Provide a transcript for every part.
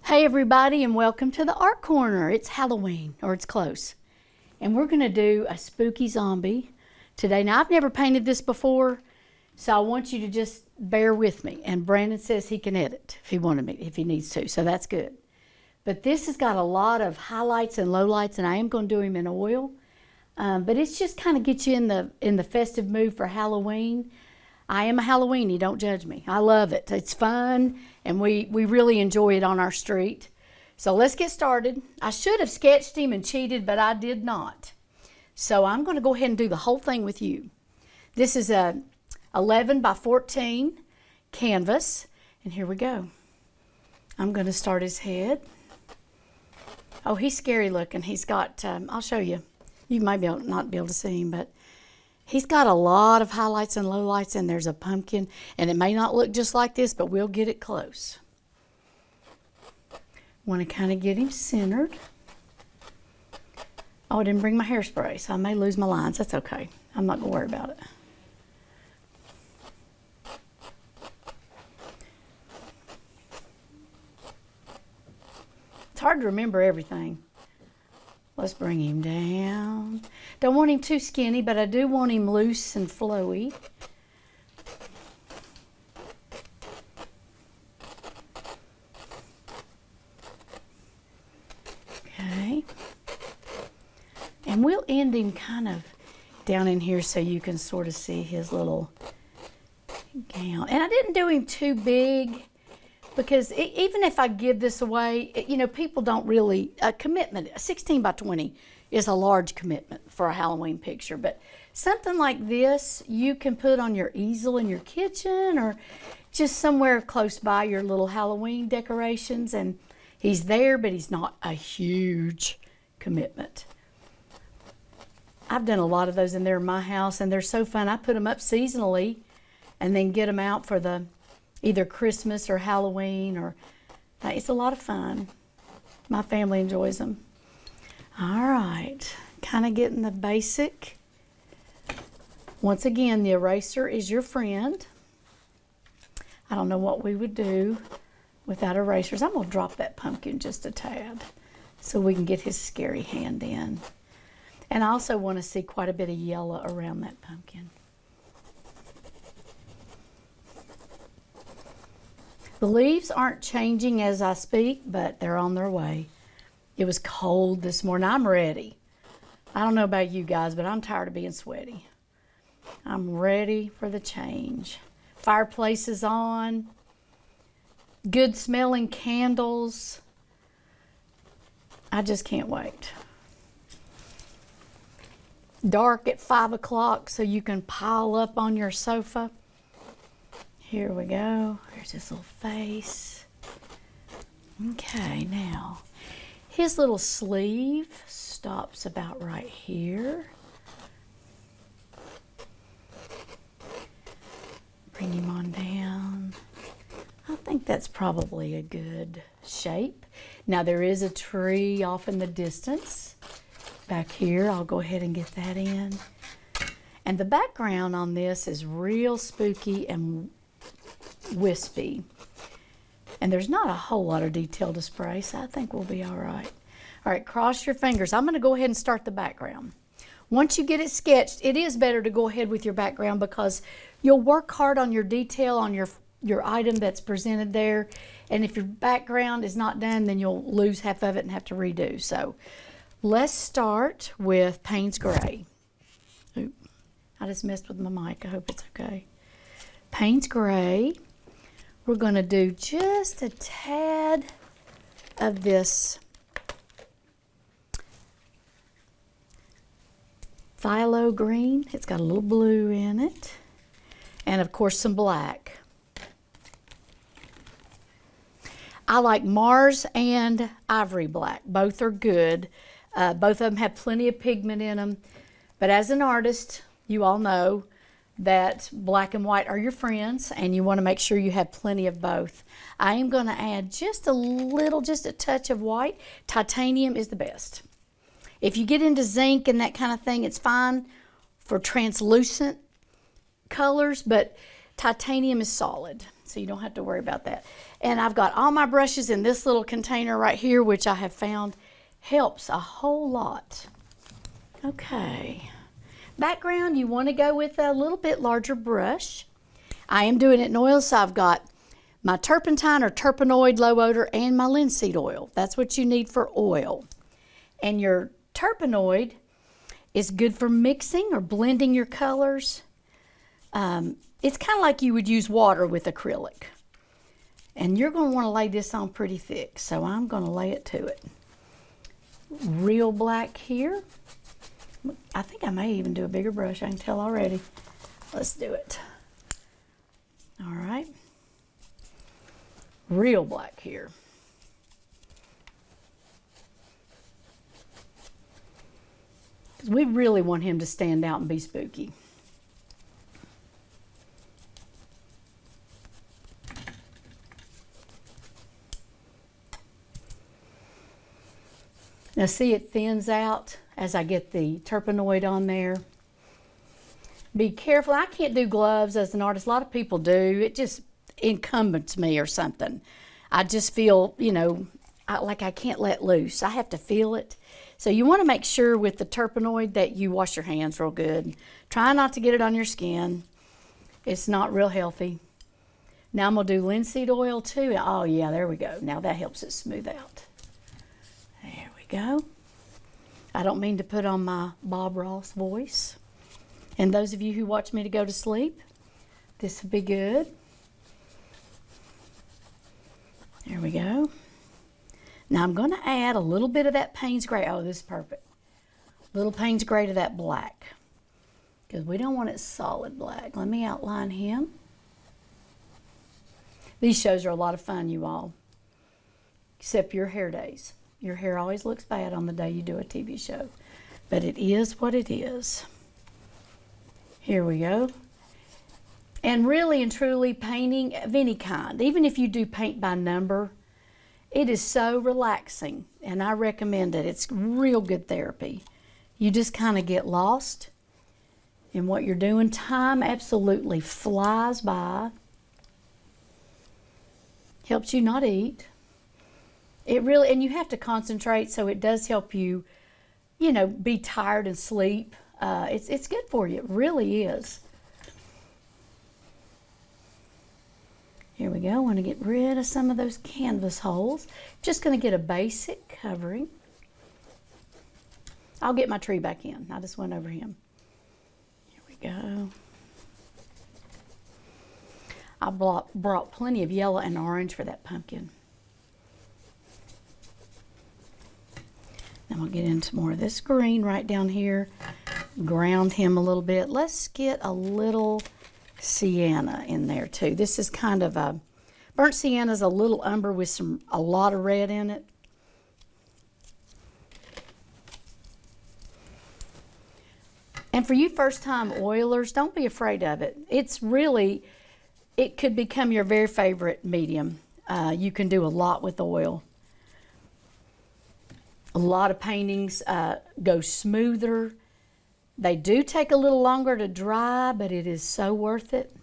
Hey everybody, and welcome to the Art Corner. It's Halloween, or it's close. And we're gonna do a spooky zombie today. Now I've never painted this before, so I want you to just bear with me. And Brandon says he can edit if he needs to, so that's good. But this has got a lot of highlights and lowlights, and I am gonna do him in oil. But it's just kind of get you in the festive mood for Halloween. I am a Halloweenie, don't judge me. I love it. It's fun, and we really enjoy it on our street. So let's get started. I should have sketched him and cheated, but I did not. So I'm going to go ahead and do the whole thing with you. This is a 11 by 14 canvas, and here we go. I'm going to start his head. Oh, he's scary looking. He's got, I'll show you. You might not be able to see him, but he's got a lot of highlights and lowlights, and there's a pumpkin, and it may not look just like this, but we'll get it close. Want to kind of get him centered. Oh, I didn't bring my hairspray, so I may lose my lines. That's okay. I'm not going to worry about it. It's hard to remember everything. Let's bring him down. Don't want him too skinny, but I do want him loose and flowy. Okay. And we'll end him kind of down in here so you can sort of see his little gown. And I didn't do him too big, because even if I give this away, you know, people don't really, a 16 by 20 is a large commitment for a Halloween picture, but something like this you can put on your easel in your kitchen or just somewhere close by your little Halloween decorations, and he's there, but he's not a huge commitment. I've done a lot of those in there in my house, and they're so fun. I put them up seasonally and then get them out for the either Christmas or Halloween, or it's a lot of fun. My family enjoys them. All right, kind of getting the basic. Once again, the eraser is your friend. I don't know what we would do without erasers. I'm gonna drop that pumpkin just a tad so we can get his scary hand in. And I also want to see quite a bit of yellow around that pumpkin. The leaves aren't changing as I speak, but they're on their way. It was cold this morning. I'm ready. I don't know about you guys, but I'm tired of being sweaty. I'm ready for the change. Fireplace is on. Good smelling candles. I just can't wait. Dark at 5 o'clock so you can pile up on your sofa. Here we go. Here's his little face. Okay, now his little sleeve stops about right here. Bring him on down. I think that's probably a good shape. Now there is a tree off in the distance back here. I'll go ahead and get that in. And the background on this is real spooky and wispy, and there's not a whole lot of detail to spray, so I think we'll be all right. All right, cross your fingers. I'm going to go ahead and start the background. Once you get it sketched, it is better to go ahead with your background, because you'll work hard on your detail on your item that's presented there, and if your background is not done, then you'll lose half of it and have to redo. So let's start with Payne's Gray. Oop, I just messed with my mic. I hope it's okay. Payne's Gray. We're going to do just a tad of this phthalo green. It's got a little blue in it. And of course some black. I like Mars and Ivory Black. Both are good. Both of them have plenty of pigment in them. But as an artist, you all know that black and white are your friends, and you want to make sure you have plenty of both. I am going to add just a little, just a touch of white. Titanium is the best. If you get into zinc and that kind of thing, it's fine for translucent colors, but titanium is solid, so you don't have to worry about that. And I've got all my brushes in this little container right here, which I have found helps a whole lot. Okay. Background, you want to go with a little bit larger brush. I am doing it in oil, so I've got my turpentine or terpenoid low odor and my linseed oil. That's what you need for oil. And your terpenoid is good for mixing or blending your colors. It's kind of like you would use water with acrylic. And you're going to want to lay this on pretty thick, so I'm going to lay it to it. Real black here. I think I may even do a bigger brush. I can tell already. Let's do it. All right. Real black here. We really want him to stand out and be spooky. Now see, it thins out as I get the terpenoid on there. Be careful. I can't do gloves as an artist. A lot of people do. It just incumbents me or something. I just feel, you know, like I can't let loose. I have to feel it. So you want to make sure with the terpenoid that you wash your hands real good. Try not to get it on your skin. It's not real healthy. Now I'm going to do linseed oil too. Oh yeah, there we go. Now that helps it smooth out. There we go. I don't mean to put on my Bob Ross voice. And those of you who watch me to go to sleep, this will be good. There we go. Now I'm going to add a little bit of that Payne's Gray. Oh, this is perfect. Little Payne's Gray to that black, because we don't want it solid black. Let me outline him. These shows are a lot of fun, you all, except your hair days. Your hair always looks bad on the day you do a TV show, but it is what it is. Here we go. And really and truly, painting of any kind, even if you do paint by number, it is so relaxing, and I recommend it. It's real good therapy. You just kind of get lost in what you're doing. Time absolutely flies by. Helps you not eat. It really, and you have to concentrate, so it does help you, you know, be tired and sleep. It's good for you. It really is. Here we go. I want to get rid of some of those canvas holes. Just going to get a basic covering. I'll get my tree back in. I just went over him. Here we go. I brought plenty of yellow and orange for that pumpkin. Then we'll get into more of this green right down here. Ground him a little bit. Let's get a little sienna in there too. This is kind of a burnt sienna, is a little umber with a lot of red in it. And for you first-time oilers, don't be afraid of it. It's really, it could become your very favorite medium. You can do a lot with oil. A lot of paintings go smoother. They do take a little longer to dry, but it is so worth it.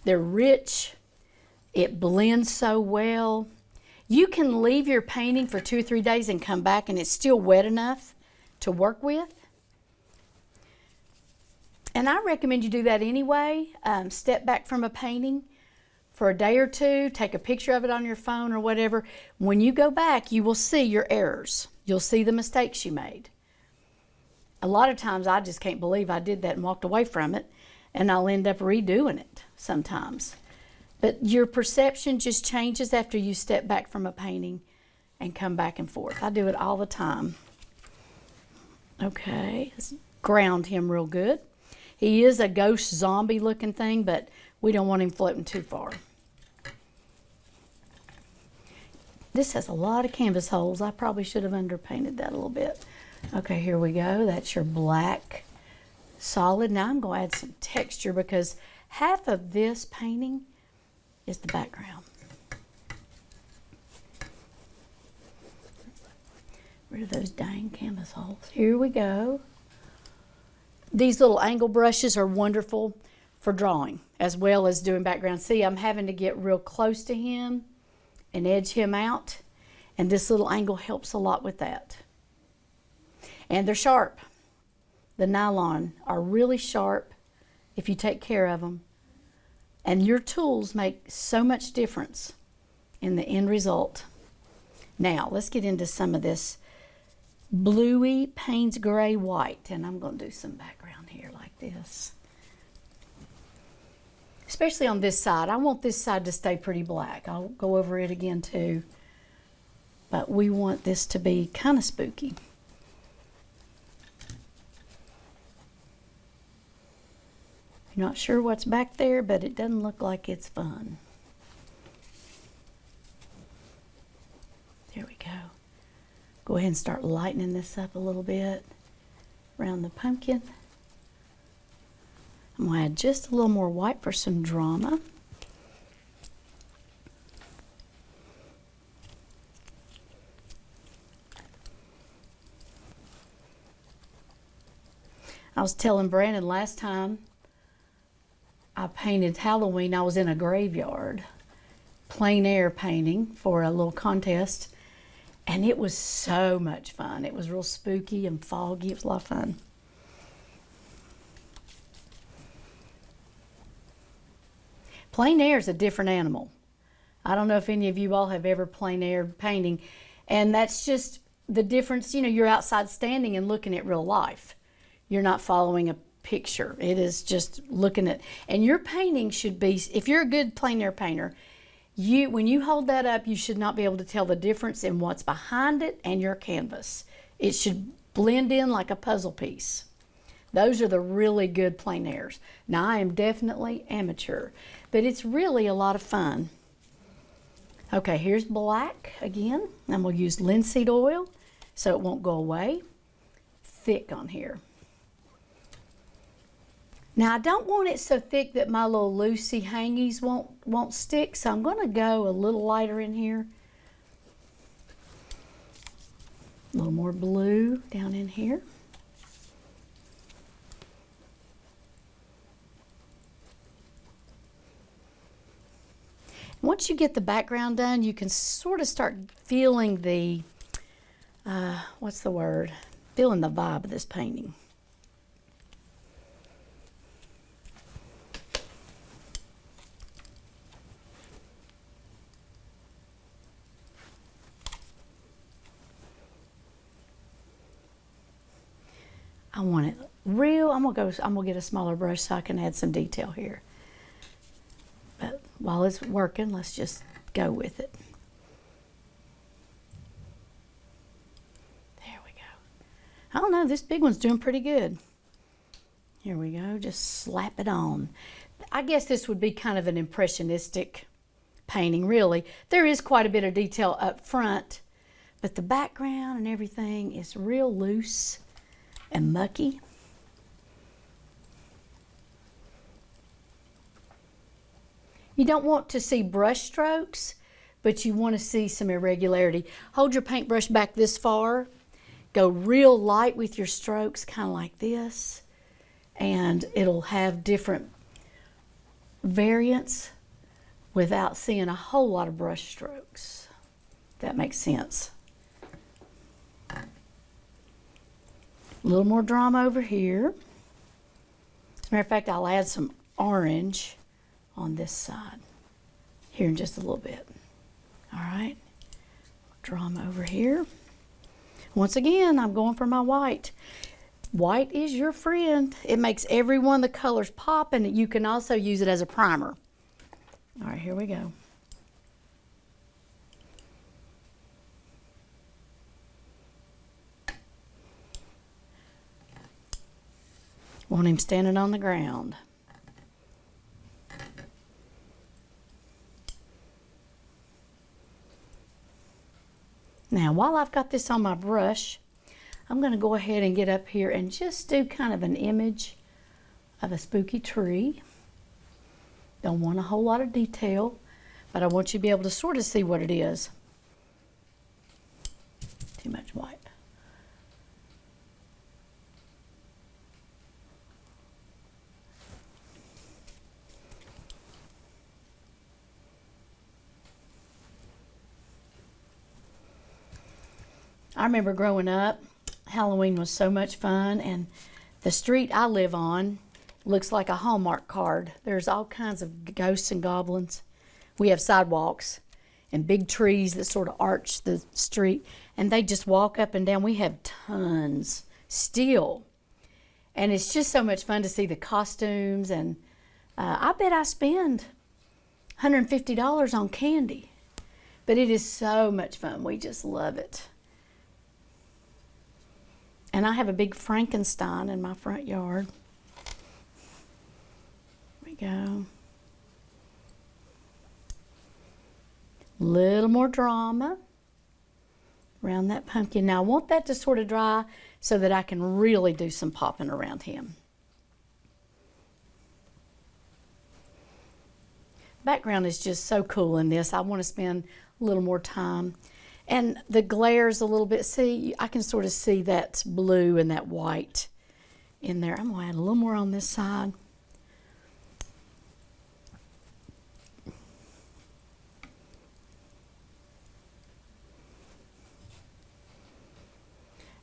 They're rich. It blends so well. You can leave your painting for 2 or 3 days and come back and it's still wet enough to work with. And I recommend you do that anyway. Step back from a painting for a day or two, take a picture of it on your phone or whatever. When you go back, you will see your errors. You'll see the mistakes you made. A lot of times I just can't believe I did that and walked away from it, and I'll end up redoing it sometimes. But your perception just changes after you step back from a painting and come back and forth. I do it all the time. Okay, let's ground him real good. He is a ghost zombie looking thing, but we don't want him floating too far. This has a lot of canvas holes. I probably should have underpainted that a little bit. Okay, here we go. That's your black solid. Now I'm going to add some texture because half of this painting is the background. Rid of those dang canvas holes. Here we go. These little angle brushes are wonderful for drawing as well as doing background. See, I'm having to get real close to him and edge him out, and this little angle helps a lot with that. And they're sharp. The nylon are really sharp if you take care of them, and your tools make so much difference in the end result. Now let's get into some of this bluey Payne's gray white, and I'm going to do some background here like this, especially on this side. I want this side to stay pretty black. I'll go over it again too, but we want this to be kind of spooky. You're not sure what's back there, but it doesn't look like it's fun. There we go. Go ahead and start lightening this up a little bit around the pumpkin. I'm going to add just a little more white for some drama. I was telling Brandon last time I painted Halloween, I was in a graveyard, plein air painting for a little contest, and it was so much fun. It was real spooky and foggy. It was a lot of fun. Plein air is a different animal. I don't know if any of you all have ever plein air painting, and that's just the difference. You know, you're outside standing and looking at real life. You're not following a picture. It is just looking at, and your painting should be, if you're a good plein air painter, when you hold that up, you should not be able to tell the difference in what's behind it and your canvas. It should blend in like a puzzle piece. Those are the really good plein airs. Now, I am definitely amateur, but it's really a lot of fun. Okay, here's black again. I'm going to use linseed oil so it won't go away. Thick on here. Now, I don't want it so thick that my little loosey hangies won't stick, so I'm going to go a little lighter in here. A little more blue down in here. Once you get the background done, you can sort of start feeling the, what's the word? Feeling the vibe of this painting. I want it real. I'm gonna get a smaller brush so I can add some detail here. But while it's working, let's just go with it. There we go. I don't know, this big one's doing pretty good. Here we go, just slap it on. I guess this would be kind of an impressionistic painting, really. There is quite a bit of detail up front, but the background and everything is real loose and mucky. You don't want to see brush strokes, but you want to see some irregularity. Hold your paintbrush back this far. Go real light with your strokes, kind of like this, and it'll have different variants without seeing a whole lot of brush strokes. If that makes sense. A little more drama over here. As a matter of fact, I'll add some orange on this side here in just a little bit. All right, drama over here. Once again, I'm going for my white. White is your friend. It makes every one of the colors pop, and you can also use it as a primer. All right, here we go. Want him standing on the ground. Now, while I've got this on my brush, I'm going to go ahead and get up here and just do kind of an image of a spooky tree. Don't want a whole lot of detail, but I want you to be able to sort of see what it is. Too much white. I remember growing up, Halloween was so much fun, and the street I live on looks like a Hallmark card. There's all kinds of ghosts and goblins. We have sidewalks and big trees that sort of arch the street, and they just walk up and down. We have tons still, and it's just so much fun to see the costumes, and I bet I spend $150 on candy, but it is so much fun. We just love it. And I have a big Frankenstein in my front yard. There we go. Little more drama around that pumpkin. Now I want that to sort of dry so that I can really do some popping around him. Background is just so cool in this. I want to spend a little more time. And the glare's a little bit, see, I can sort of see that blue and that white in there. I'm going to add a little more on this side.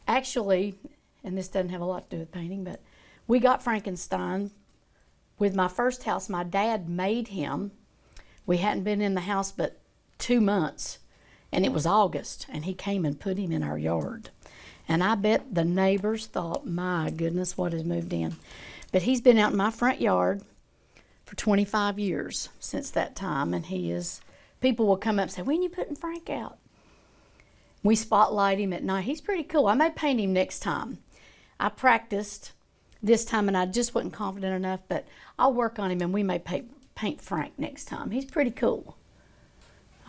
Actually, and this doesn't have a lot to do with painting, but we got Frankenstein with my first house. My dad made him. We hadn't been in the house but 2 months. And it was August, and he came and put him in our yard. And I bet the neighbors thought, my goodness, what has moved in? But he's been out in my front yard for 25 years since that time, and people will come up and say, when are you putting Frank out? We spotlight him at night. He's pretty cool. I may paint him next time. I practiced this time, and I just wasn't confident enough, but I'll work on him, and we may paint Frank next time. He's pretty cool.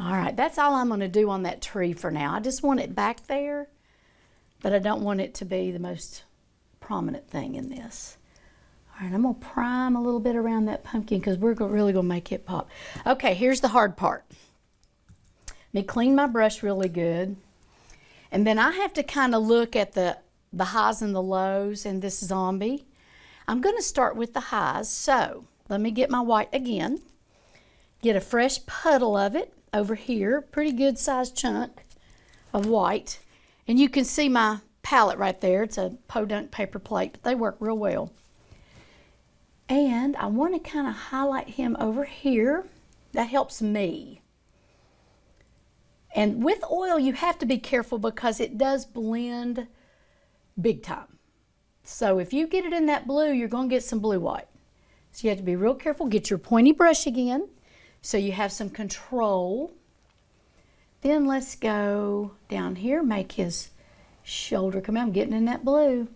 All right, that's all I'm going to do on that tree for now. I just want it back there, but I don't want it to be the most prominent thing in this. All right, I'm going to prime a little bit around that pumpkin because we're really going to make it pop. Okay, here's the hard part. Let me clean my brush really good. And then I have to kind of look at the highs and the lows in this zombie. I'm going to start with the highs. So let me get my white again. Get a fresh puddle of it over here, pretty good sized chunk of white. And you can see my palette right there. It's a Podunk paper plate, but they work real well. And I want to kind of highlight him over here. That helps me. And with oil, you have to be careful because it does blend big time. So if you get it in that blue, you're going to get some blue white. So you have to be real careful. Get your pointy brush again, so you have some control. Then let's go down here, make his shoulder come out. I'm getting in that blue.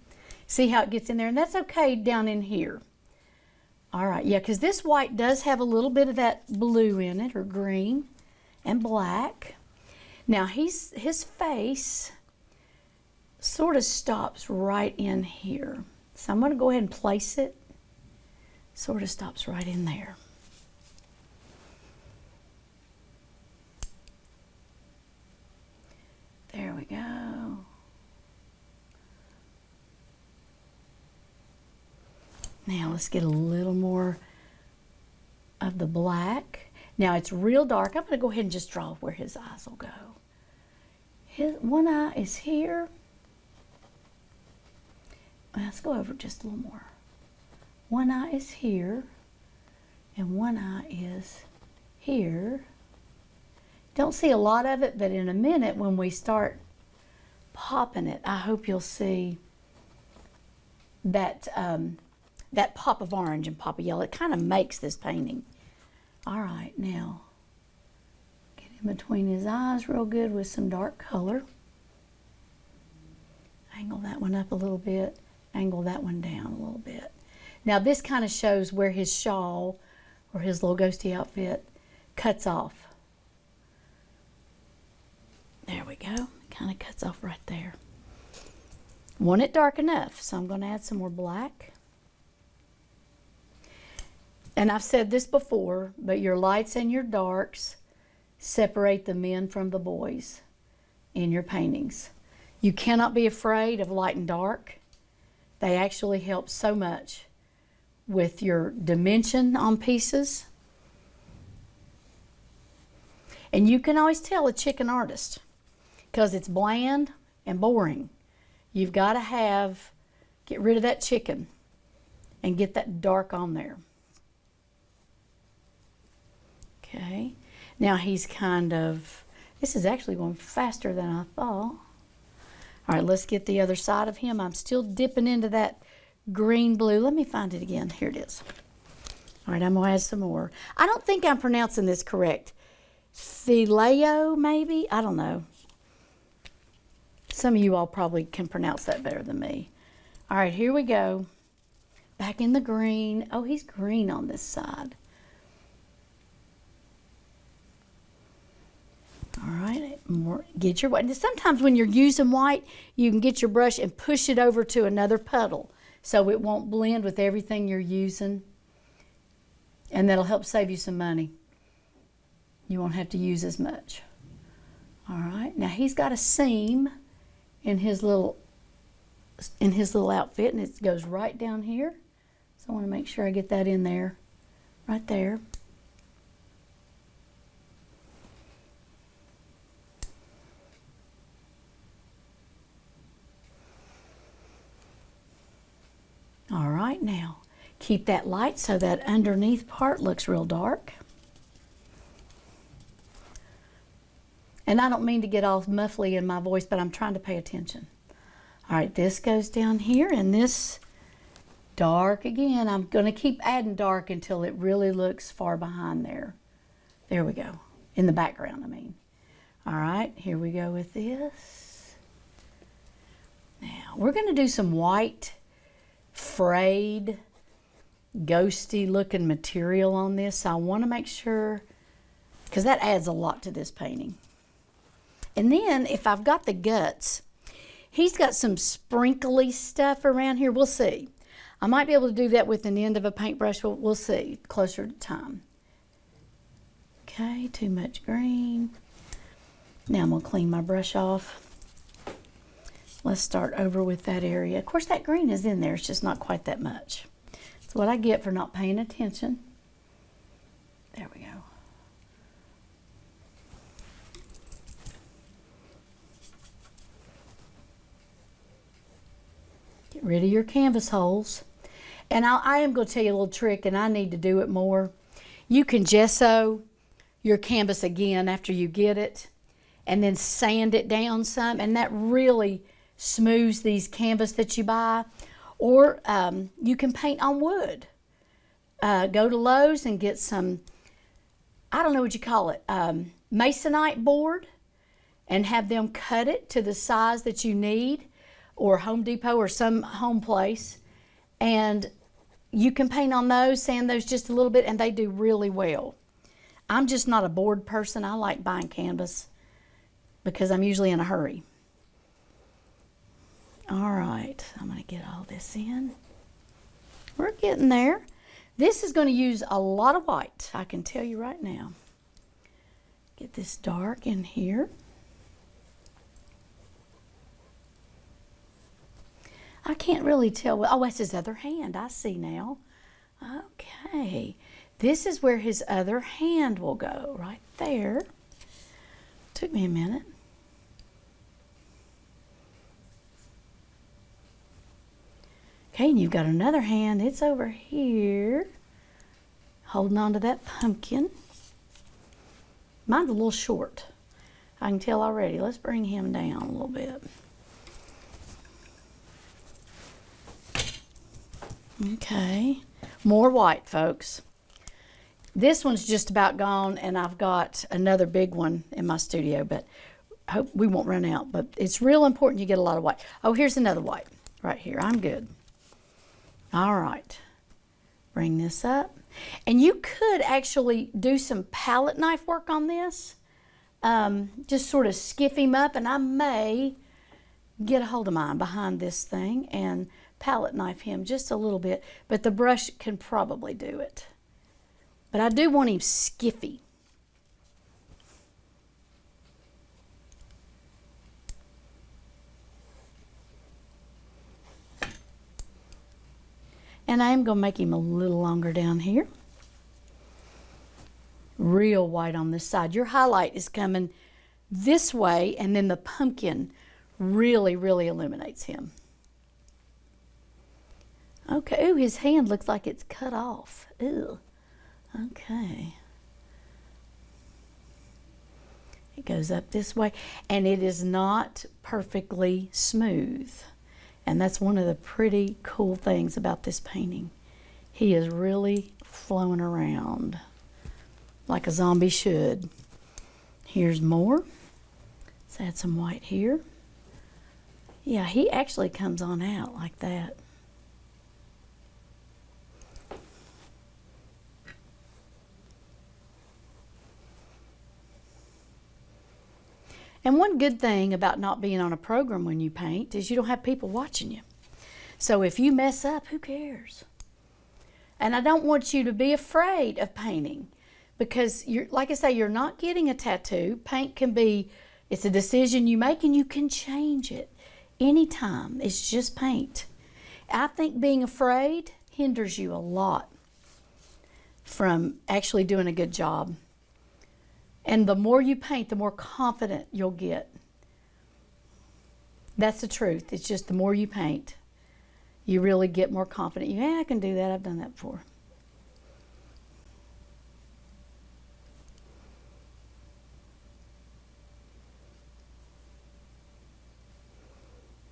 See how it gets in there? And that's okay down in here. All right, yeah, because this white does have a little bit of that blue in it, or green and black. Now his face sort of stops right in here. So I'm going to go ahead and place it. Sort of stops right in there. There we go. Now let's get a little more of the black. Now it's real dark. I'm going to go ahead and just draw where his eyes will go. His one eye is here. Let's go over just a little more. One eye is here, and one eye is here. Don't see a lot of it, but in a minute when we start popping it, I hope you'll see that that pop of orange and pop of yellow. It kind of makes this painting. All right, now get in between his eyes real good with some dark color. Angle that one up a little bit, angle that one down a little bit. Now this kind of shows where his shawl or his little ghosty outfit cuts off. There we go. Kind of cuts off right there. Want it dark enough, so I'm going to add some more black. And I've said this before, but your lights and your darks separate the men from the boys in your paintings. You cannot be afraid of light and dark. They actually help so much with your dimension on pieces. And you can always tell a chicken artist because it's bland and boring. You've got to get rid of that chicken and get that dark on there. Okay, now he's this is actually going faster than I thought. All right, let's get the other side of him. I'm still dipping into that green blue. Let me find it again. Here it is. All right, I'm going to add some more. I don't think I'm pronouncing this correct. Phileo, maybe? I don't know. Some of you all probably can pronounce that better than me. All right, here we go. Back in the green. Oh, he's green on this side. All right, get your white. Sometimes when you're using white, you can get your brush and push it over to another puddle so it won't blend with everything you're using. And that'll help save you some money. You won't have to use as much. All right, now he's got a seam in his little outfit, and it goes right down here. So I want to make sure I get that in there, right there. All right, now keep that light so that underneath part looks real dark. And I don't mean to get all muffly in my voice, but I'm trying to pay attention. All right, this goes down here, and this dark again. I'm going to keep adding dark until it really looks far behind there. There we go. In the background, I mean. All right, here we go with this. Now, we're going to do some white frayed, ghosty looking material on this. So I want to make sure, because that adds a lot to this painting. And then if I've got the guts, he's got some sprinkly stuff around here. We'll see. I might be able to do that with an end of a paintbrush. We'll see closer to time. Okay, too much green. Now I'm going to clean my brush off. Let's start over with that area. Of course, that green is in there. It's just not quite that much. That's what I get for not paying attention. There we go. Get rid of your canvas holes. And I am going to tell you a little trick, and I need to do it more. You can gesso your canvas again after you get it, and then sand it down some, and that really smooths these canvas that you buy. Or you can paint on wood. Go to Lowe's and get some, I don't know what you call it, masonite board, and have them cut it to the size that you need, or Home Depot or some home place. And you can paint on those, sand those just a little bit, and they do really well. I'm just not a board person. I like buying canvas because I'm usually in a hurry. All right, I'm going to get all this in. We're getting there. This is going to use a lot of white, I can tell you right now. Get this dark in here. I can't really tell. Oh, that's his other hand. I see now. Okay. This is where his other hand will go, right there. Took me a minute. Okay, and you've got another hand. It's over here, holding on to that pumpkin. Mine's a little short. I can tell already. Let's bring him down a little bit. Okay, more white, folks. This one's just about gone, and I've got another big one in my studio, but I hope we won't run out. But it's real important you get a lot of white. Oh, here's another white right here. I'm good. All right, bring this up. And you could actually do some palette knife work on this. Just sort of skiff him up, and I may get a hold of mine behind this thing and palette knife him just a little bit, but the brush can probably do it. But I do want him skiffy. And I am going to make him a little longer down here. Real white on this side. Your highlight is coming this way, and then the pumpkin really, really illuminates him. Okay, ooh, his hand looks like it's cut off. Ew. Okay. It goes up this way, and it is not perfectly smooth. And that's one of the pretty cool things about this painting. He is really flowing around like a zombie should. Here's more. Let's add some white here. Yeah, he actually comes on out like that. And one good thing about not being on a program when you paint is you don't have people watching you. So if you mess up, who cares? And I don't want you to be afraid of painting because, like I say, you're not getting a tattoo. Paint can be, it's a decision you make and you can change it anytime. It's just paint. I think being afraid hinders you a lot from actually doing a good job. And the more you paint, the more confident you'll get. That's the truth. It's just the more you paint, you really get more confident. Yeah, I can do that. I've done that before.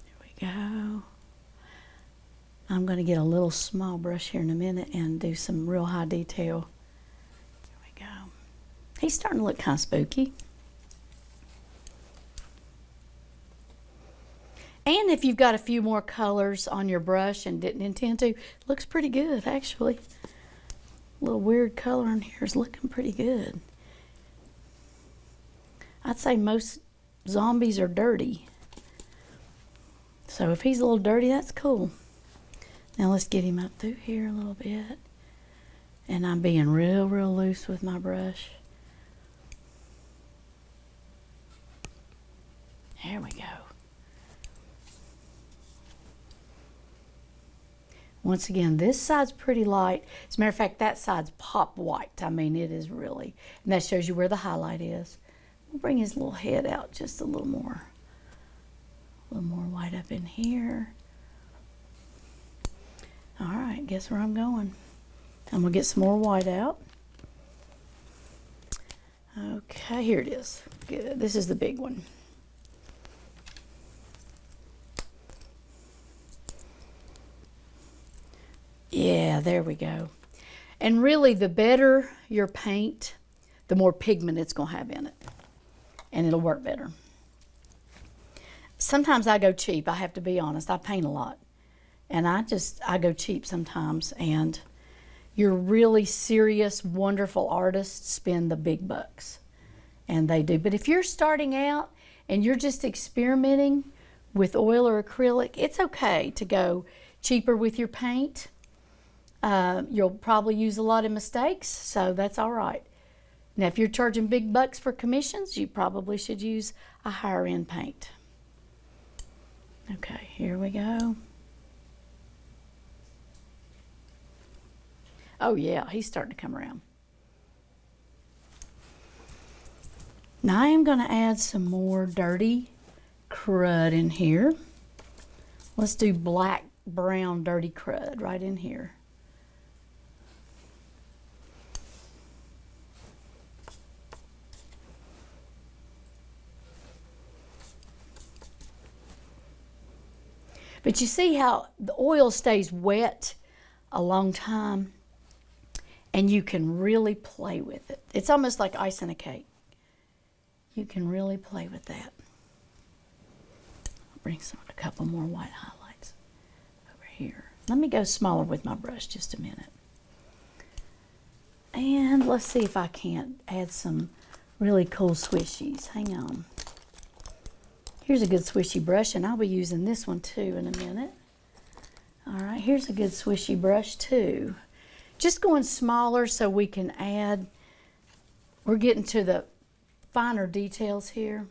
There we go. I'm going to get a little small brush here in a minute and do some real high detail. He's starting to look kind of spooky. And if you've got a few more colors on your brush and didn't intend to, looks pretty good actually. A little weird color in here is looking pretty good. I'd say most zombies are dirty. So if he's a little dirty, that's cool. Now let's get him up through here a little bit. And I'm being real loose with my brush. There we go. Once again, this side's pretty light. As a matter of fact, that side's pop white. I mean, it is really. And that shows you where the highlight is. We'll bring his little head out just a little more. A little more white up in here. All right, guess where I'm going? I'm going to get some more white out. Okay, here it is. Good. This is the big one. Yeah, there we go. And really, the better your paint, the more pigment it's going to have in it. And it'll work better. Sometimes I go cheap. I have to be honest. I paint a lot. And I go cheap sometimes. And your really serious, wonderful artists spend the big bucks. And they do. But if you're starting out and you're just experimenting with oil or acrylic, it's okay to go cheaper with your paint. You'll probably use a lot of mistakes, so that's all right. Now, if you're charging big bucks for commissions, you probably should use a higher end paint. Okay, here we go. Oh yeah, he's starting to come around. Now I am going to add some more dirty crud in here. Let's do black, brown, dirty crud right in here. But you see how the oil stays wet a long time and you can really play with it. It's almost like icing a cake. You can really play with that. I'll bring a couple more white highlights over here. Let me go smaller with my brush just a minute. And let's see if I can't add some really cool swishies. Hang on. Here's a good swishy brush, and I'll be using this one too in a minute. All right, here's a good swishy brush too. Just going smaller so we can add, we're getting to the finer details here.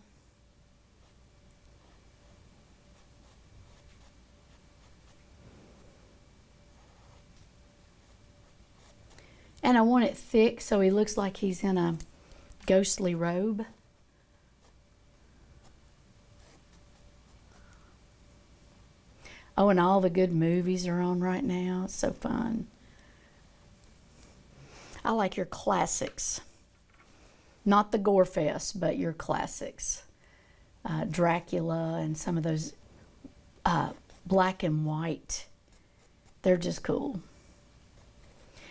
And I want it thick so he looks like he's in a ghostly robe. Oh, and all the good movies are on right now. It's so fun. I like your classics. Not the gore fest, but your classics. Dracula and some of those black and white. They're just cool.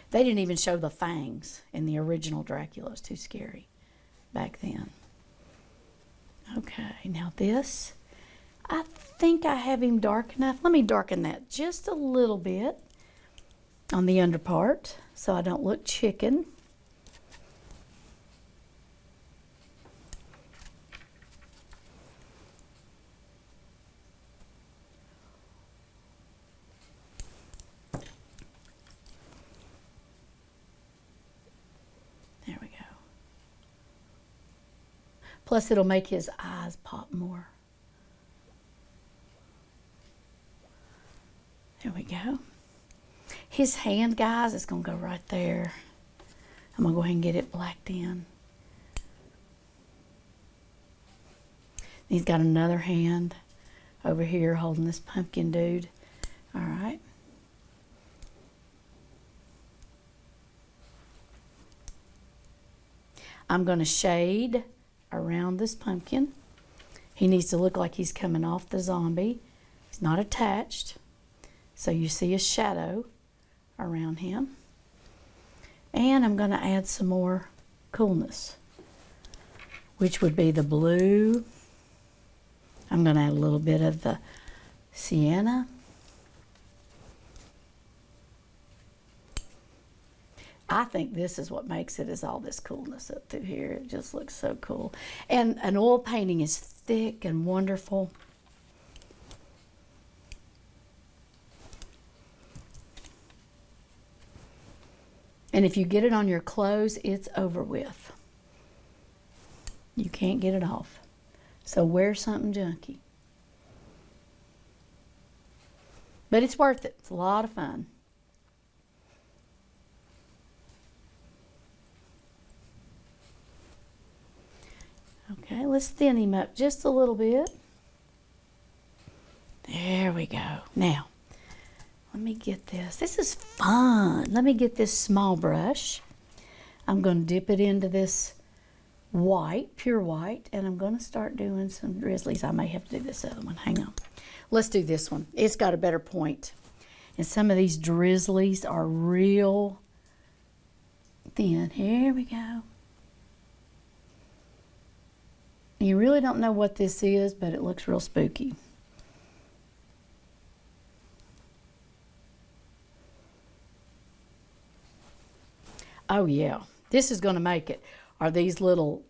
They didn't even show the fangs in the original Dracula. It was too scary back then. Okay, now this, I think I have him dark enough. Let me darken that just a little bit on the under part so I don't look chicken. There we go. Plus it'll make his eyes pop more. There we go. His hand, guys, is going to go right there. I'm going to go ahead and get it blacked in. He's got another hand over here holding this pumpkin dude. All right. I'm going to shade around this pumpkin. He needs to look like he's coming off the zombie. He's not attached. So you see a shadow around him. And I'm going to add some more coolness, which would be the blue. I'm going to add a little bit of the sienna. I think this is what makes it, is all this coolness up through here. It just looks so cool. And an oil painting is thick and wonderful. And if you get it on your clothes, it's over with. You can't get it off. So wear something junky. But it's worth it. It's a lot of fun. Okay, let's thin him up just a little bit. There we go. Now, let me get this. This is fun. Let me get this small brush. I'm going to dip it into this white, pure white, and I'm going to start doing some drizzlies. I may have to do this other one. Hang on. Let's do this one. It's got a better point. And some of these drizzlies are real thin. Here we go. You really don't know what this is, but it looks real spooky. Oh yeah, this is going to make it, are these little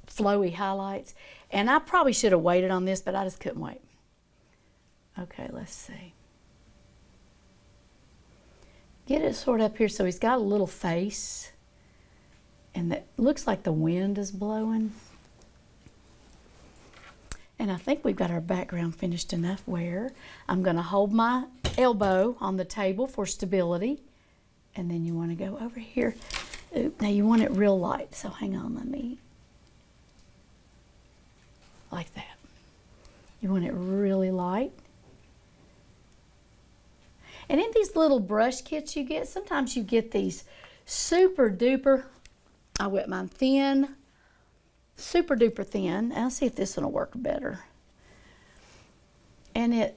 flowy highlights. And I probably should have waited on this, but I just couldn't wait. Okay, let's see. Get it sort of up here so he's got a little face. And that looks like the wind is blowing. And I think we've got our background finished enough where I'm going to hold my elbow on the table for stability. And then you want to go over here. Oop, now you want it real light. So hang on, let me, like that. You want it really light. And in these little brush kits you get, sometimes you get these super duper, I wet mine thin, super duper thin. I'll see if this one will work better. And it,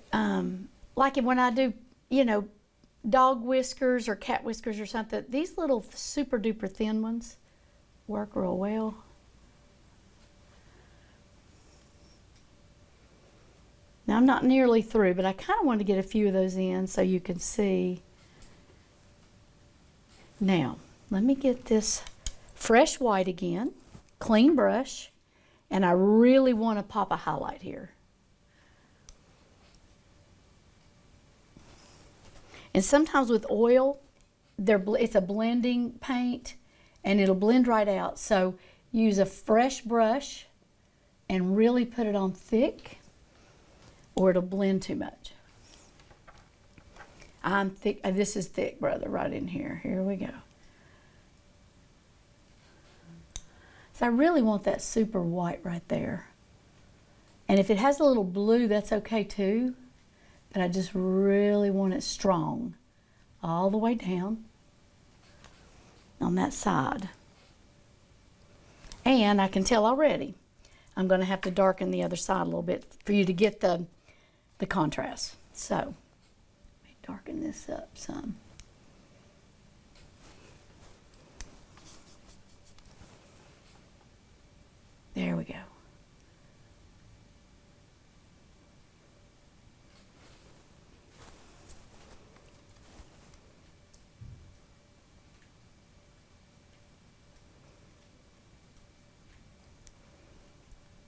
like when I do, you know, dog whiskers or cat whiskers or something, these little super duper thin ones work real well. Now I'm not nearly through, but I kind of want to get a few of those in so you can see. Now, let me get this fresh white again, clean brush, And I really want to pop a highlight here. And sometimes with oil, it's a blending paint and it'll blend right out. So use a fresh brush and really put it on thick or it'll blend too much. I'm thick, this is thick, brother, right in here. Here we go. So I really want that super white right there. And if it has a little blue, that's okay too. But I just really want it strong all the way down on that side. And I can tell already, I'm going to have to darken the other side a little bit for you to get the contrast. So, let me darken this up some. There we go.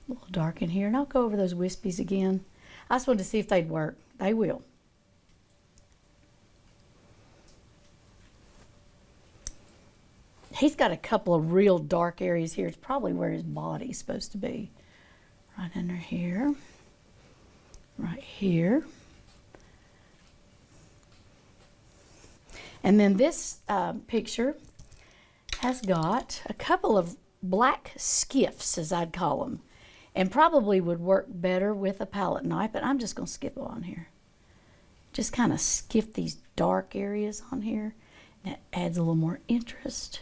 A little dark in here, and I'll go over those wispies again. I just wanted to see if they'd work. They will. He's got a couple of real dark areas here. It's probably where his body's supposed to be. Right under here. Right here. And then this picture has got a couple of black skiffs, as I'd call them. And probably would work better with a palette knife, but I'm just going to skip on here. Just kind of skip these dark areas on here. That adds a little more interest.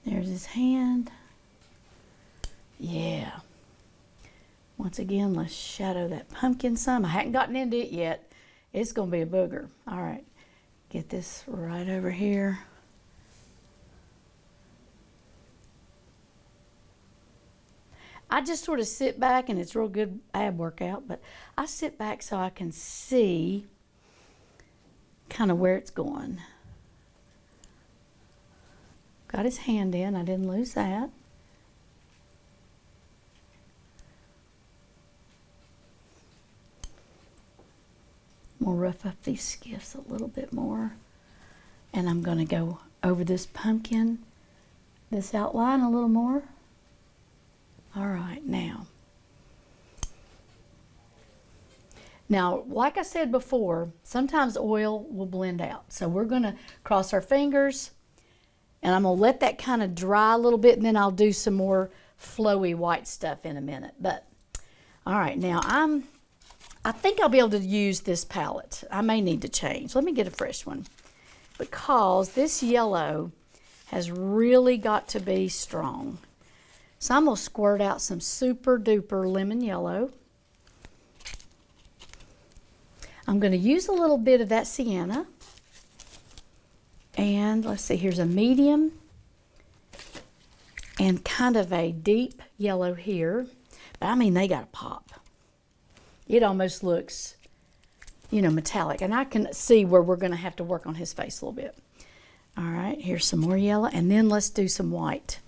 There's his hand. Yeah. Once again, let's shadow that pumpkin some. I hadn't gotten into it yet. It's going to be a booger. All right. Get this right over here. I just sort of sit back, and it's a real good ab workout, but I sit back so I can see kind of where it's going. Got his hand in. I didn't lose that. We'll rough up these skiffs a little bit more. And I'm going to go over this pumpkin, this outline a little more. All right, now. Now, like I said before, sometimes oil will blend out. So we're going to cross our fingers, and I'm going to let that kind of dry a little bit, and then I'll do some more flowy white stuff in a minute. But, all right, now I think I'll be able to use this palette. I may need to change. Let me get a fresh one, because this yellow has really got to be strong. So I'm going to squirt out some super duper lemon yellow. I'm going to use a little bit of that sienna. And let's see, here's a medium and kind of a deep yellow here. But I mean, they got to pop. It almost looks, you know, metallic. And I can see where we're going to have to work on his face a little bit. All right, here's some more yellow. And then let's do some white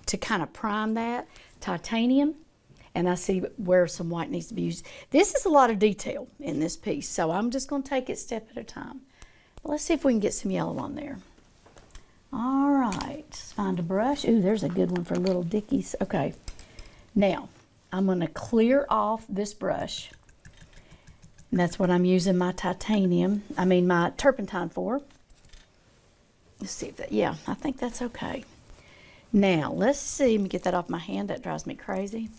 to kind of prime that. Titanium. And I see where some white needs to be used. This is a lot of detail in this piece, so I'm just going to take it step at a time. Let's see if we can get some yellow on there. All right, let's find a brush. Ooh, there's a good one for little dickies. Okay, now I'm going to clear off this brush. And that's what I'm using my my turpentine for. Let's see if that, yeah, I think that's okay. Now, let's see, let me get that off my hand. That drives me crazy.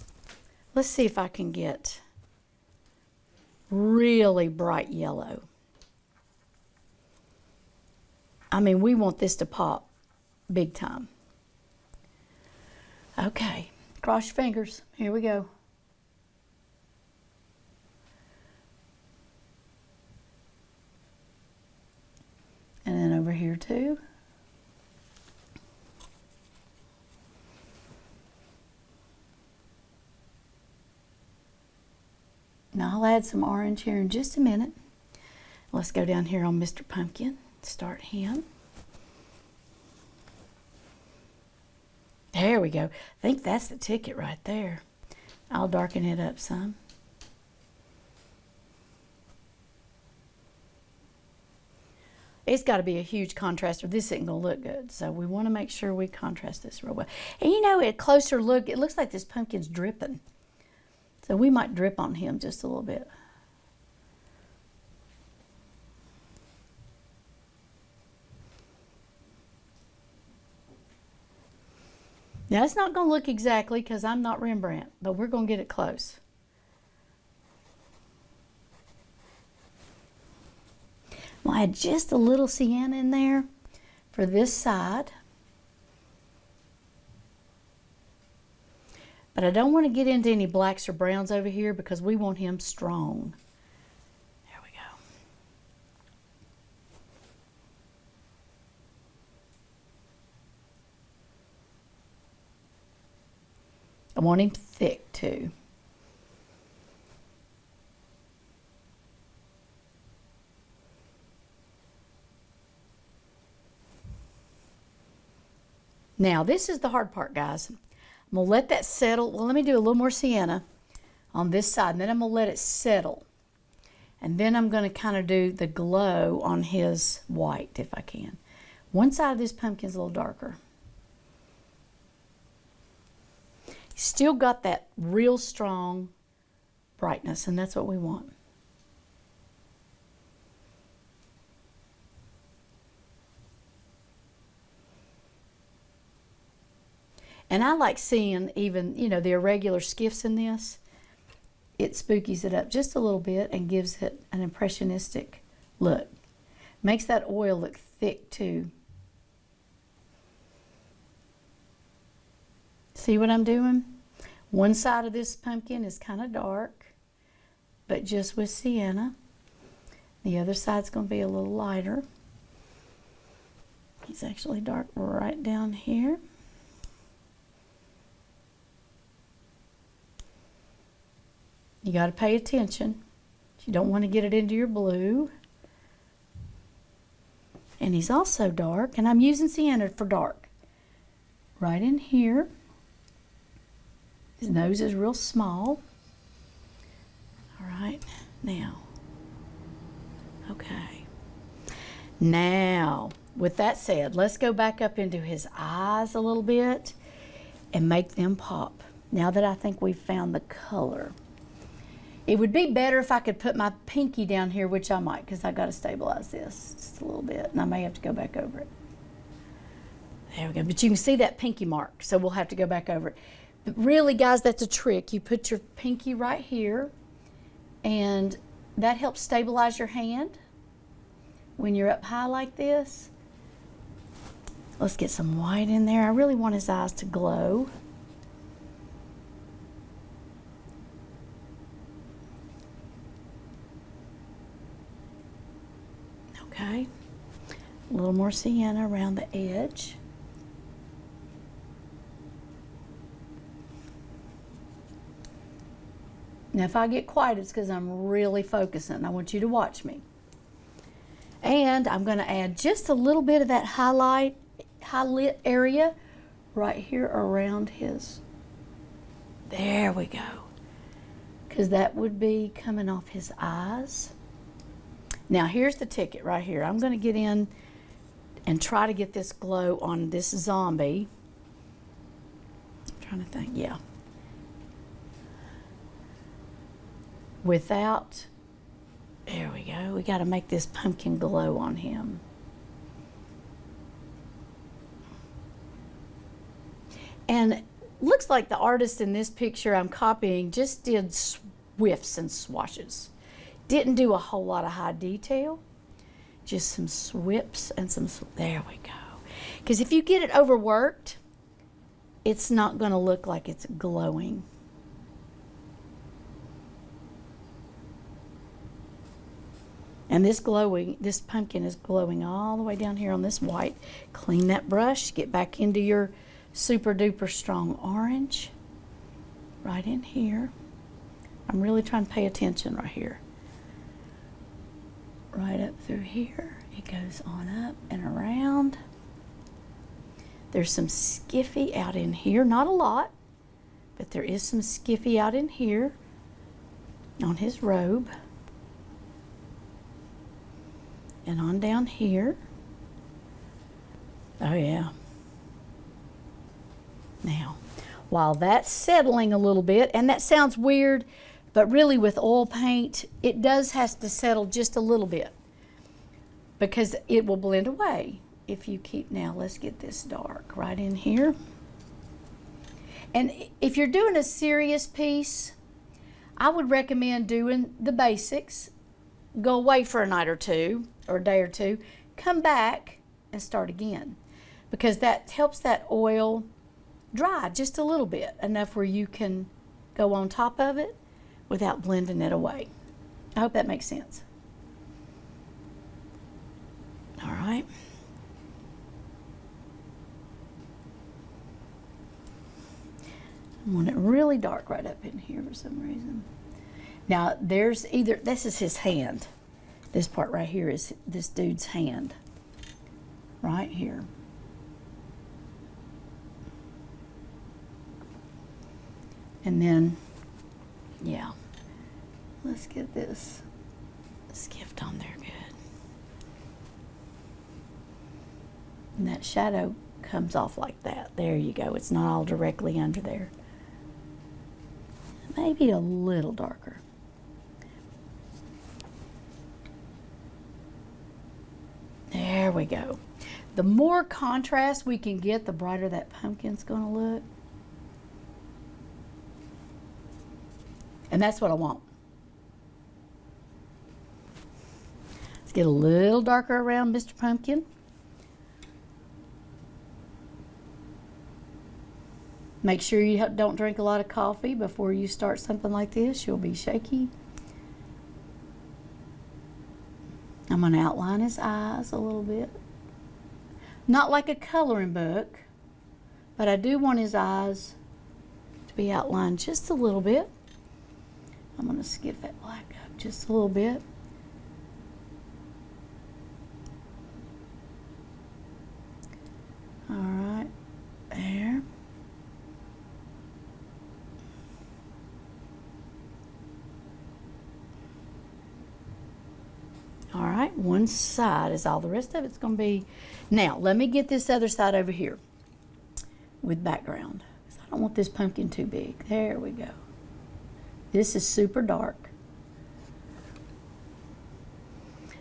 Let's see if I can get really bright yellow. I mean, we want this to pop big time. Okay, cross your fingers. Here we go. And then over here too. Now I'll add some orange here in just a minute. Let's go down here on Mr. Pumpkin, start him. There we go. I think that's the ticket right there. I'll darken it up some. It's got to be a huge contrast or this isn't going to look good. So we want to make sure we contrast this real well. And you know, at a closer look, it looks like this pumpkin's dripping. So we might drip on him just a little bit. Now it's not going to look exactly because I'm not Rembrandt, but we're going to get it close. I'll add just a little sienna in there for this side. But I don't want to get into any blacks or browns over here because we want him strong. There we go. I want him thick too. Now, this is the hard part, guys. I'm going to let that settle. Well, let me do a little more sienna on this side, and then I'm going to let it settle. And then I'm going to kind of do the glow on his white, if I can. One side of this pumpkin's a little darker. He's still got that real strong brightness, and that's what we want. And I like seeing even, you know, the irregular skiffs in this. It spookies it up just a little bit and gives it an impressionistic look. Makes that oil look thick too. See what I'm doing? One side of this pumpkin is kind of dark, but just with sienna. The other side's going to be a little lighter. He's actually dark right down here. You got to pay attention. You don't want to get it into your blue. And he's also dark, and I'm using sienna for dark. Right in here. His nose is real small. All right, now. Okay. Now, with that said, let's go back up into his eyes a little bit and make them pop. Now that I think we've found the color. It would be better if I could put my pinky down here, which I might, because I got to stabilize this just a little bit, and I may have to go back over it. There we go. But you can see that pinky mark, so we'll have to go back over it. But really, guys, that's a trick. You put your pinky right here, and that helps stabilize your hand when you're up high like this. Let's get some white in there. I really want his eyes to glow. Okay, a little more sienna around the edge. Now if I get quiet, it's because I'm really focusing. I want you to watch me. And I'm going to add just a little bit of that highlight area right here around his. There we go. Because that would be coming off his eyes. Now here's the ticket right here. I'm going to get in and try to get this glow on this zombie. I'm trying to think, yeah. Without, there we go. We got to make this pumpkin glow on him. And looks like the artist in this picture I'm copying just did whiffs and swashes. Didn't do a whole lot of high detail, just some swips and some, there we go. Because if you get it overworked, it's not going to look like it's glowing. And this pumpkin is glowing all the way down here on this white. Clean that brush, get back into your super duper strong orange, right in here. I'm really trying to pay attention right here. Right up through here. It goes on up and around. There's some skiffy out in here, not a lot, but there is some skiffy out in here on his robe. And on down here. Oh yeah. Now, while that's settling a little bit, and that sounds weird, but really with oil paint, it does have to settle just a little bit because it will blend away if you keep. Now let's get this dark right in here. And if you're doing a serious piece, I would recommend doing the basics. Go away for a night or two, or a day or two, come back and start again, because that helps that oil dry just a little bit, enough where you can go on top of it without blending it away. I hope that makes sense. All right. I want it really dark right up in here for some reason. Now there's either, this is his hand. This part right here is this dude's hand. Right here. And then, yeah, let's get this skiffed on there good. And that shadow comes off like that. There you go. It's not all directly under there. Maybe a little darker. There we go. The more contrast we can get, the brighter that pumpkin's going to look. And that's what I want. Let's get a little darker around Mr. Pumpkin. Make sure you don't drink a lot of coffee before you start something like this. You'll be shaky. I'm going to outline his eyes a little bit. Not like a coloring book, but I do want his eyes to be outlined just a little bit. I'm going to skiff that black up just a little bit. All right, there. All right, one side is all. The rest of it's going to be. Now, let me get this other side over here with background. I don't want this pumpkin too big. There we go. This is super dark.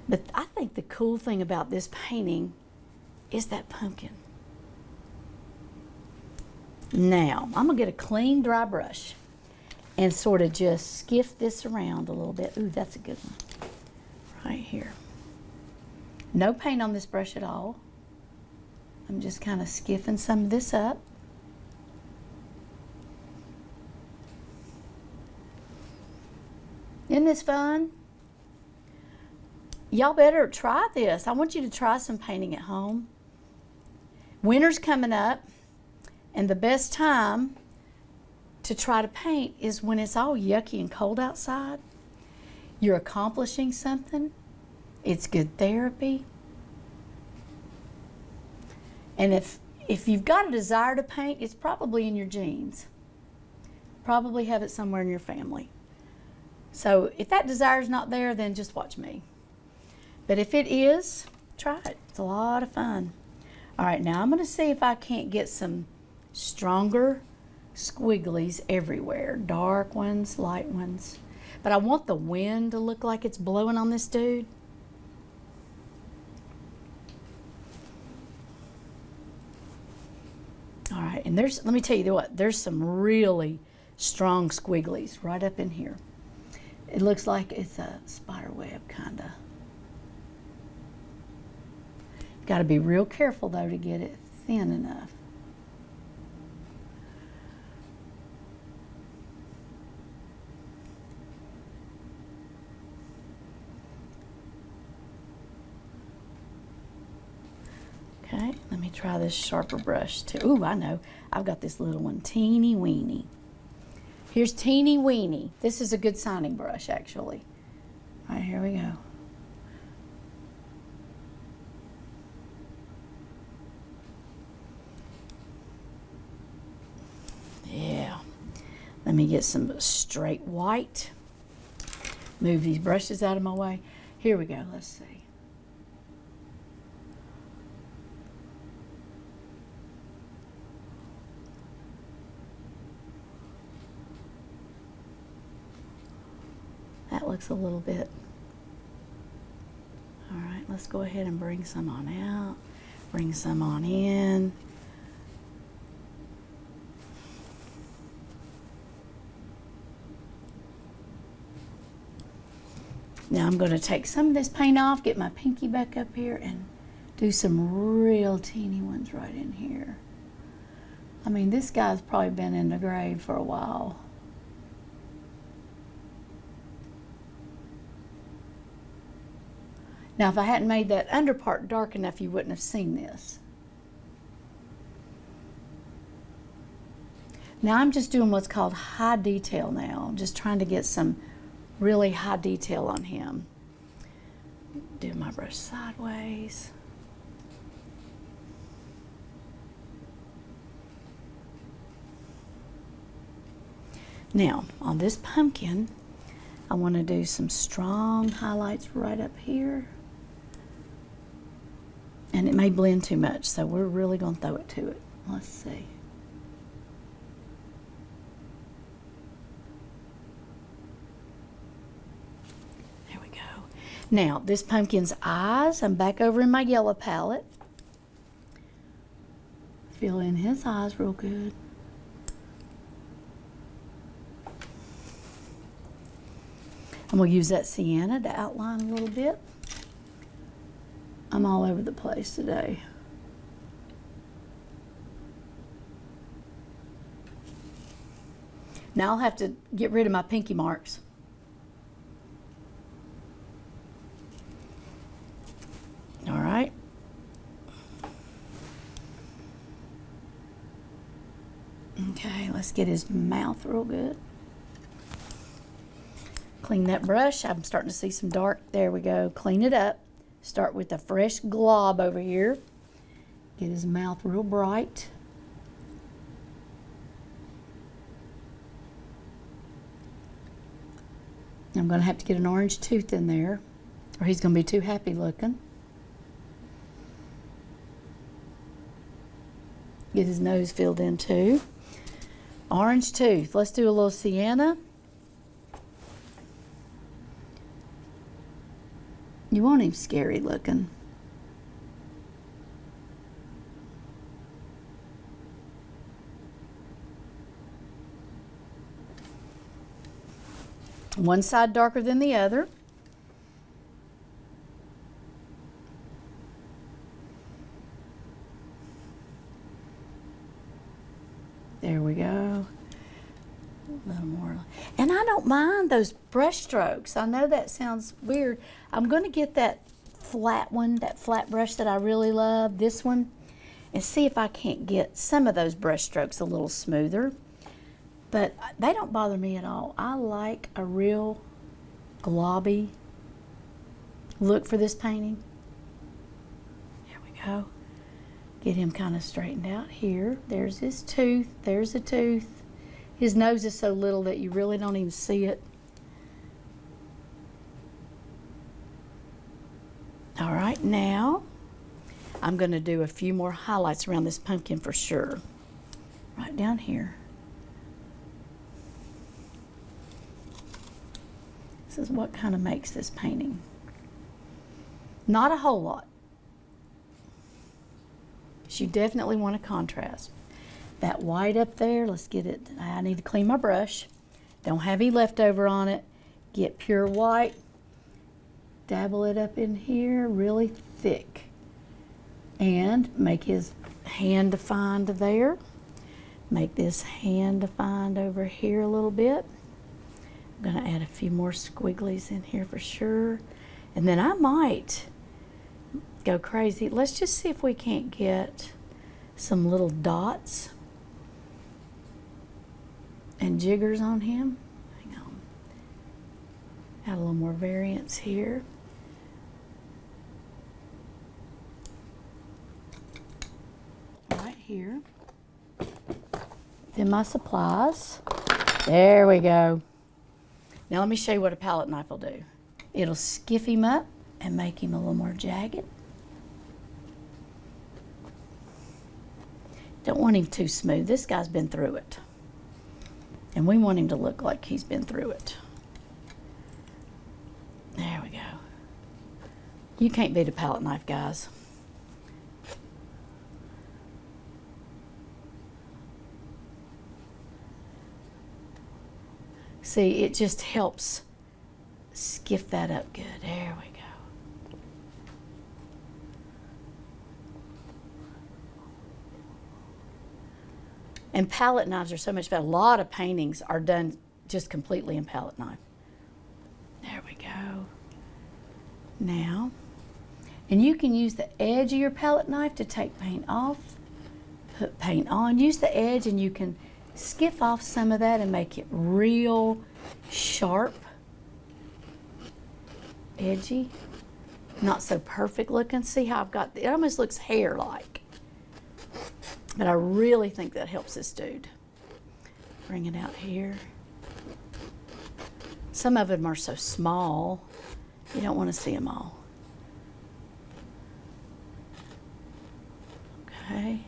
But I think the cool thing about this painting is that pumpkin. Now, I'm going to get a clean, dry brush and sort of just skiff this around a little bit. Ooh, that's a good one. Right here. No paint on this brush at all. I'm just kind of skiffing some of this up. Isn't this fun? Y'all better try this. I want you to try some painting at home. Winter's coming up, and the best time to try to paint is when it's all yucky and cold outside. You're accomplishing something. It's good therapy. And if you've got a desire to paint, it's probably in your genes. Probably have it somewhere in your family. So if that desire is not there, then just watch me. But if it is, try it. It's a lot of fun. All right, now I'm going to see if I can't get some stronger squigglies everywhere. Dark ones, light ones. But I want the wind to look like it's blowing on this dude. All right, and let me tell you what, there's some really strong squigglies right up in here. It looks like it's a spider web, kinda. Got to be real careful though to get it thin enough. Okay, let me try this sharper brush too. Ooh, I know. I've got this little one, teeny weeny. Here's Teeny Weeny. This is a good signing brush, actually. All right, here we go. Yeah. Let me get some straight white. Move these brushes out of my way. Here we go. Let's see. That looks a little bit. All right, let's go ahead and bring some on out. Bring some on in. Now I'm going to take some of this paint off, get my pinky back up here, and do some real teeny ones right in here. I mean, this guy's probably been in the grave for a while. Now, if I hadn't made that under part dark enough, you wouldn't have seen this. Now I'm just doing what's called high detail now. I'm just trying to get some really high detail on him. Do my brush sideways. Now, on this pumpkin, I want to do some strong highlights right up here. And it may blend too much, so we're really going to throw it to it. Let's see. There we go. Now, this pumpkin's eyes, I'm back over in my yellow palette. Fill in his eyes real good. I'm going to use that sienna to outline a little bit. I'm all over the place today. Now I'll have to get rid of my pinky marks. All right. Okay, let's get his mouth real good. Clean that brush. I'm starting to see some dark. There we go. Clean it up. Start with a fresh glob over here. Get his mouth real bright. I'm going to have to get an orange tooth in there, or he's going to be too happy looking. Get his nose filled in too. Orange tooth. Let's do a little sienna. You want him scary looking. One side darker than the other. There we go. A little more. And I don't mind those brush strokes. I know that sounds weird. I'm going to get that flat one, that flat brush that I really love, this one, and see if I can't get some of those brush strokes a little smoother. But they don't bother me at all. I like a real globby look for this painting. There we go. Get him kind of straightened out here. There's his tooth. There's a tooth. His nose is so little that you really don't even see it. All right, now I'm going to do a few more highlights around this pumpkin for sure. Right down here. This is what kind of makes this painting. Not a whole lot. You definitely want a contrast. That white up there, let's get it. I need to clean my brush. Don't have any leftover on it. Get pure white. Dabble it up in here really thick. And make his hand defined there. Make this hand defined over here a little bit. I'm going to add a few more squigglies in here for sure. And then I might go crazy. Let's just see if we can't get some little dots and jiggers on him. Hang on. Add a little more variance here. Right here. Then my supplies. There we go. Now let me show you what a palette knife will do. It'll skiff him up and make him a little more jagged. Don't want him too smooth. This guy's been through it. And we want him to look like he's been through it. There we go. You can't beat a palette knife, guys. See, it just helps skiff that up good. There we go. And palette knives are so much fun. A lot of paintings are done just completely in palette knife. There we go. Now, and you can use the edge of your palette knife to take paint off, put paint on. Use the edge and you can skiff off some of that and make it real sharp, edgy, not so perfect looking. See how I've got, it almost looks hair-like. But I really think that helps this dude. Bring it out here. Some of them are so small, you don't want to see them all. Okay.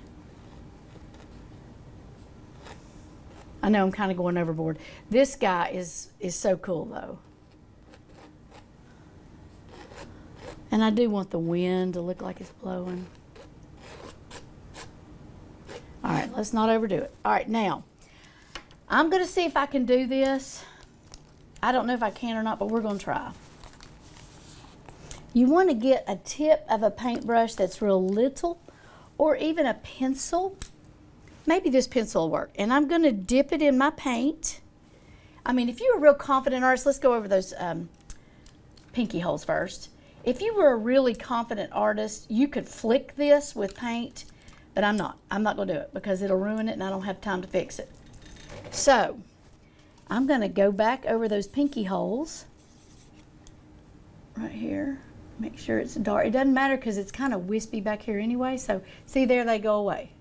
I know I'm kind of going overboard. This guy is so cool though. And I do want the wind to look like it's blowing. All right, let's not overdo it. All right, now, I'm gonna see if I can do this. I don't know if I can or not, but we're gonna try. You wanna get a tip of a paintbrush that's real little, or even a pencil. Maybe this pencil will work. And I'm gonna dip it in my paint. I mean, if you're a real confident artist, let's go over those pinky holes first. If you were a really confident artist, you could flick this with paint, but I'm not. I'm not gonna do it because it'll ruin it and I don't have time to fix it. So, I'm gonna go back over those pinky holes right here. Make sure it's dark. It doesn't matter because it's kind of wispy back here anyway. So, see there, they go away.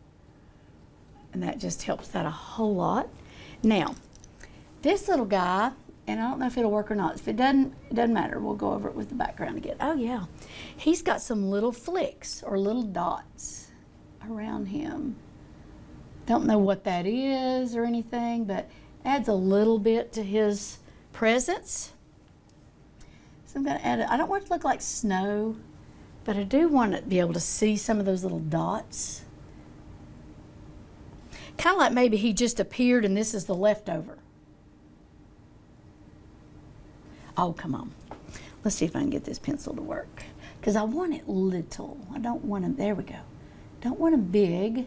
And that just helps that a whole lot. Now, this little guy, and I don't know if it'll work or not. If it doesn't matter. We'll go over it with the background again. Oh yeah, he's got some little flicks or little dots around him. Don't know what that is or anything, but adds a little bit to his presence. So I'm gonna add it. I don't want it to look like snow, but I do want to be able to see some of those little dots. Kind of like maybe he just appeared and this is the leftover. Oh, come on. Let's see if I can get this pencil to work. Because I want it little. I don't want them, there we go. Don't want them big,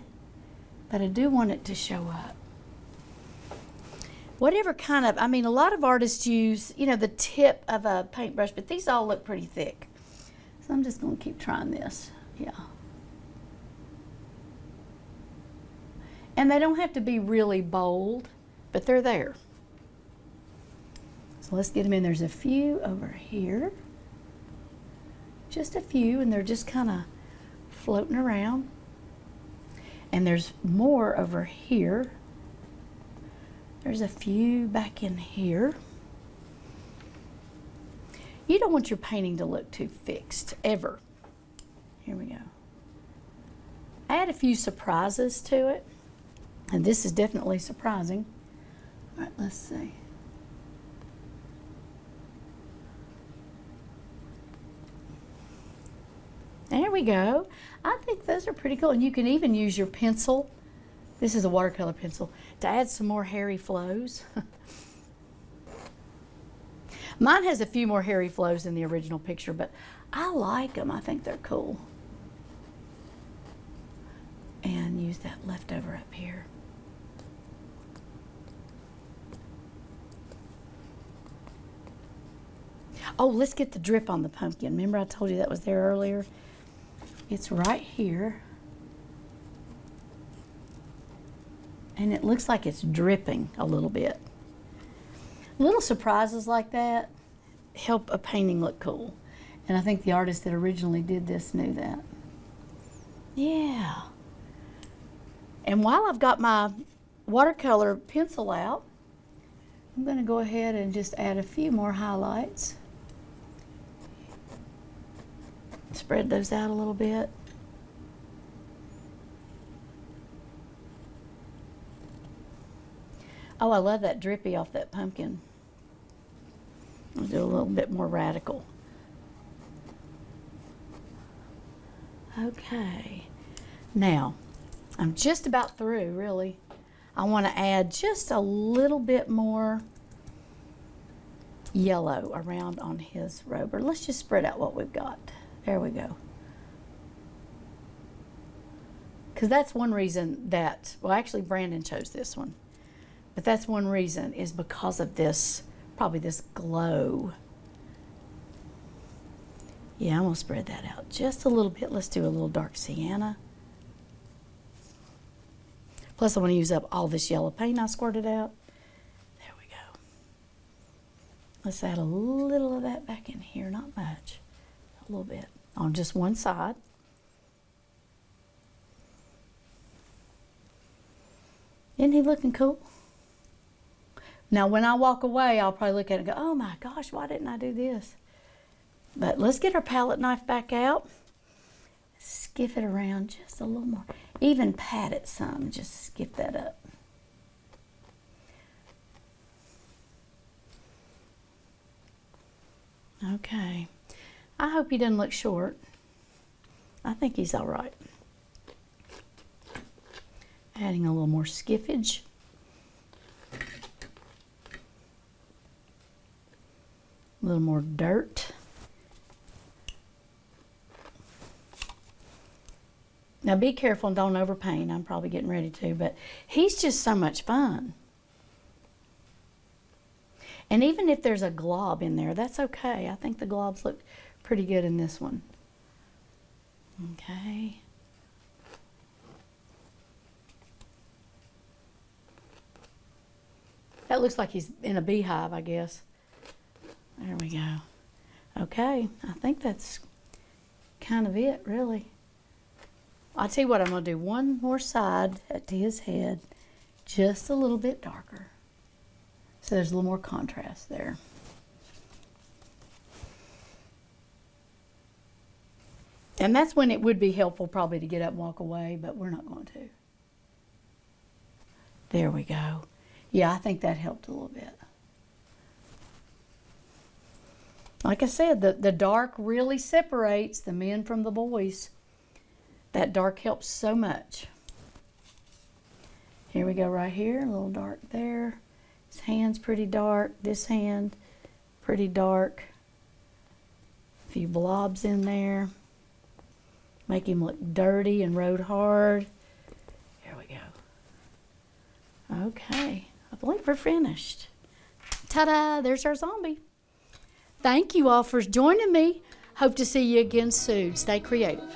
but I do want it to show up. Whatever kind of, I mean, a lot of artists use, you know, the tip of a paintbrush, but these all look pretty thick. So I'm just going to keep trying this. Yeah. And they don't have to be really bold, but they're there. So let's get them in. There's a few over here. Just a few, and they're just kind of floating around. And there's more over here. There's a few back in here. You don't want your painting to look too fixed, ever. Here we go. Add a few surprises to it. And this is definitely surprising. All right, let's see. There we go. I think those are pretty cool. And you can even use your pencil. This is a watercolor pencil to add some more hairy flows. Mine has a few more hairy flows than the original picture, but I like them. I think they're cool. And use that leftover up here. Oh, let's get the drip on the pumpkin. Remember I told you that was there earlier? It's right here. And it looks like it's dripping a little bit. Little surprises like that help a painting look cool. And I think the artist that originally did this knew that. Yeah. And while I've got my watercolor pencil out, I'm going to go ahead and just add a few more highlights. Spread those out a little bit. Oh, I love that drippy off that pumpkin. I'll do a little bit more radical. Okay. Now, I'm just about through, really. I want to add just a little bit more yellow around on his robe. Or let's just spread out what we've got. There we go. Because that's one reason that, well, actually Brandon chose this one. But that's one reason, is because of this, probably this glow. Yeah, I'm going to spread that out just a little bit. Let's do a little dark sienna. Plus I want to use up all this yellow paint I squirted out. There we go. Let's add a little of that back in here, not much. A little bit on just one side. Isn't he looking cool? Now, when I walk away, I'll probably look at it and go, oh my gosh, why didn't I do this? But let's get our palette knife back out. Skiff it around just a little more. Even pat it some, just skiff that up. Okay. I hope he doesn't look short. I think he's all right. Adding a little more skiffage. A little more dirt. Now be careful and don't overpaint. I'm probably getting ready to, but he's just so much fun. And even if there's a glob in there, that's okay. I think the globs look pretty good in this one. Okay. That looks like he's in a beehive, I guess. There we go. Okay, I think that's kind of it, really. I'll tell you what, I'm going to do one more side to his head, just a little bit darker. So there's a little more contrast there. And that's when it would be helpful probably to get up and walk away, but we're not going to. There we go. Yeah, I think that helped a little bit. Like I said, the dark really separates the men from the boys. That dark helps so much. Here we go right here, a little dark there. His hand's pretty dark. This hand, pretty dark. A few blobs in there. Make him look dirty and rode hard. Here we go. Okay, I believe we're finished. Ta-da, there's our zombie. Thank you all for joining me. Hope to see you again soon. Stay creative.